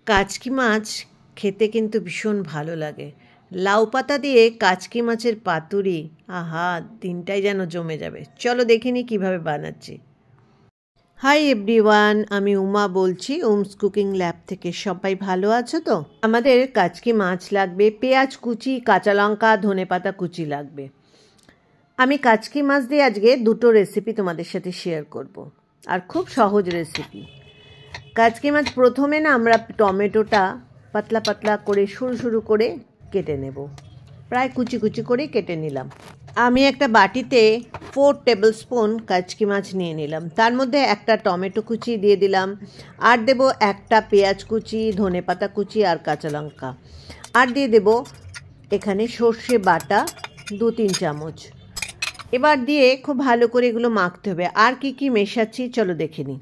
কাচকি মাছ খেতে কিন্তু ভীষণ ভালো লাগে। লাউ পাতা দিয়ে কাচকি মাছের পাতুরি, আহা! দিনটাই যেন জমে যাবে। চলো দেখে নিই কীভাবে বানাচ্ছি। হাই এভরিওয়ান, আমি উমা বলছি উমস কুকিং ল্যাব থেকে। সবাই ভালো আছো তো? আমাদের কাচকি মাছ লাগবে, পেঁয়াজ কুচি, কাঁচা লঙ্কা, ধনেপাতা কুচি লাগবে। আমি কাচকি মাছ দিয়ে আজকে দুটো রেসিপি তোমাদের সাথে শেয়ার করব, আর খুব সহজ রেসিপি। কাচকি মাছ প্রথমে না আমরা টমেটোটা পাতলা পাতলা করে সরু সরু করে কেটে নেব। প্রায় কুচি কুচি করে কেটে নিলাম। আমি একটা বাটিতে 4 টেবিল স্পুন কাচকি মাছ নিয়ে নিলাম। তার মধ্যে একটা টমেটো কুচি দিয়ে দিলাম, আর দেব একটা পেঁয়াজ কুচি, ধনেপাতা কুচি আর কাঁচা লঙ্কা, আর দিয়ে দেব এখানে সর্ষে বাটা 2-3 চামচ। এবার দিয়ে খুব ভালো করে এগুলো মাখতে হবে। আর কি কি মেশাচ্ছি চলো দেখে নিই।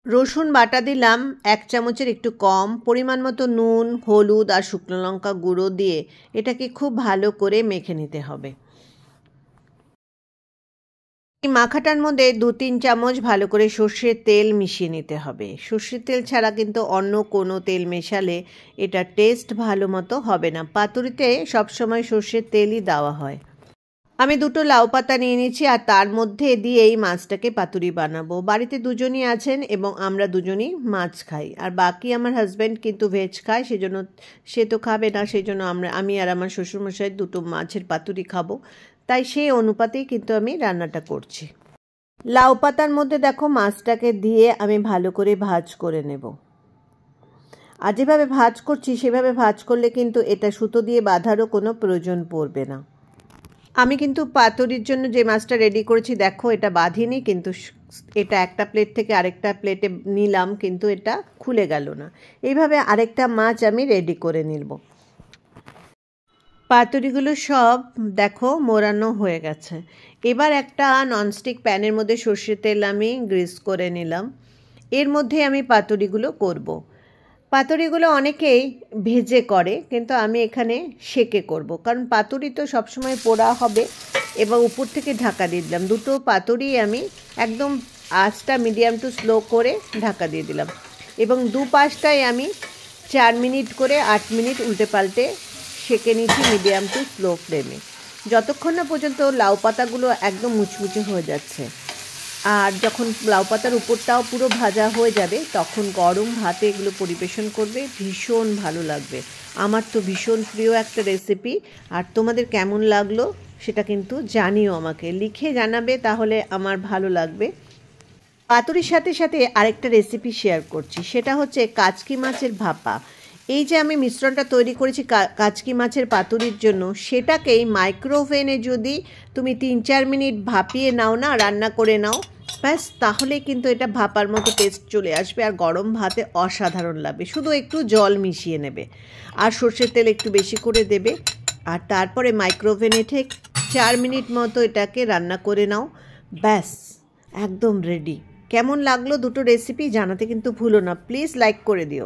রসুন বাটা দিলাম 1 চামচের একটু কম, পরিমাণ মতো নুন, হলুদ আর শুকনো লঙ্কা গুঁড়ো দিয়ে এটাকে খুব ভালো করে মেখে নিতে হবে। এই মাখাটার মধ্যে 2-3 চামচ ভালো করে সর্ষের তেল মিশিয়ে নিতে হবে। সর্ষের তেল ছাড়া কিন্তু অন্য কোনো তেল মেশালে এটা টেস্ট ভালো মতো হবে না। পাতুরিতে সবসময় সর্ষের তেলই দেওয়া হয়। আমি দুটো লাউ পাতা নিয়ে নিচ্ছি, আর তার মধ্যে দিয়ে এই মাছটাকে পাতুরি বানাবো। বাড়িতে দুজনই আছেন এবং আমরা দুজনই মাছ খাই, আর বাকি আমার হাজব্যান্ড কিন্তু ভেজ খায়, সেজন্য সে তো খাবে না, সেই জন্য আমি আর আমার শ্বশুরমশাই দুটো মাছের পাতুরি খাবো, তাই সেই অনুপাতেই কিন্তু আমি রান্নাটা করছি। লাউ পাতার মধ্যে দেখো মাছটাকে দিয়ে আমি ভালো করে ভাজ করে নেব। আর যেভাবে ভাজ করছি সেভাবে ভাজ করলে কিন্তু এটা সুতো দিয়ে বাঁধারও কোনো প্রয়োজন পড়বে না। আমি কিন্তু পাতুরির জন্য যে মাছটা রেডি করেছি দেখো, এটা বাঁধিনি, কিন্তু এটা একটা প্লেট থেকে আরেকটা প্লেটে নিলাম, কিন্তু এটা খুলে গেল না। এইভাবে আরেকটা মাছ আমি রেডি করে নিব। পাতুরিগুলো সব দেখো মোড়ানো হয়ে গেছে। এবার একটা ননস্টিক প্যানের মধ্যে সর্ষের তেল আমি গ্রিস করে নিলাম। এর মধ্যে আমি পাতুরিগুলো করব। পাতুরিগুলো অনেকেই ভেজে করে, কিন্তু আমি এখানে সেকে করব, কারণ পাতুরি তো সবসময় পোড়া হবে। এবার উপর থেকে ঢাকা দিয়ে দিলাম। দুটো পাতুরি আমি একদম আঁচটা মিডিয়াম টু স্লো করে ঢাকা দিয়ে দিলাম, এবং দুপাশটায় আমি 4 মিনিট করে 8 মিনিট উল্টে পাল্টে সেকে নিচ্ছি মিডিয়াম টু স্লো ফ্লেমে, যতক্ষণ না পর্যন্ত লাউ পাতাগুলো একদম মুচমুচে হয়ে যাচ্ছে। আর যখন লাউ পাতার উপরটাও পুরো ভাজা হয়ে যাবে, তখন গরম ভাতে এগুলো পরিবেশন করবে, ভীষণ ভালো লাগবে। আমার তো ভীষণ প্রিয় একটা রেসিপি। আর তোমাদের কেমন লাগলো সেটা কিন্তু জানিও, আমাকে লিখে জানাবে, তাহলে আমার ভালো লাগবে। পাতুরির সাথে সাথে আরেকটা রেসিপি শেয়ার করছি, সেটা হচ্ছে কাচকি মাছের ভাপা। এই যে আমি মিশ্রণটা তৈরি করেছি কাচকি মাছের পাতুরির জন্য, সেটাকেই মাইক্রোওভেনে যদি তুমি 3-4 মিনিট ভাপিয়ে নাও না, রান্না করে নাও, ব্যাস, তাহলে কিন্তু এটা ভাপার মতো টেস্ট চলে আসবে, আর গরম ভাতে অসাধারণ লাগবে। শুধু একটু জল মিশিয়ে নেবে, আর সর্ষের তেল একটু বেশি করে দেবে, আর তারপরে মাইক্রোওভেনে ঠিক 4 মিনিট মতো এটাকে রান্না করে নাও, ব্যাস একদম রেডি। কেমন লাগলো দুটো রেসিপি জানাতে কিন্তু ভুলো না, প্লিজ লাইক করে দিও।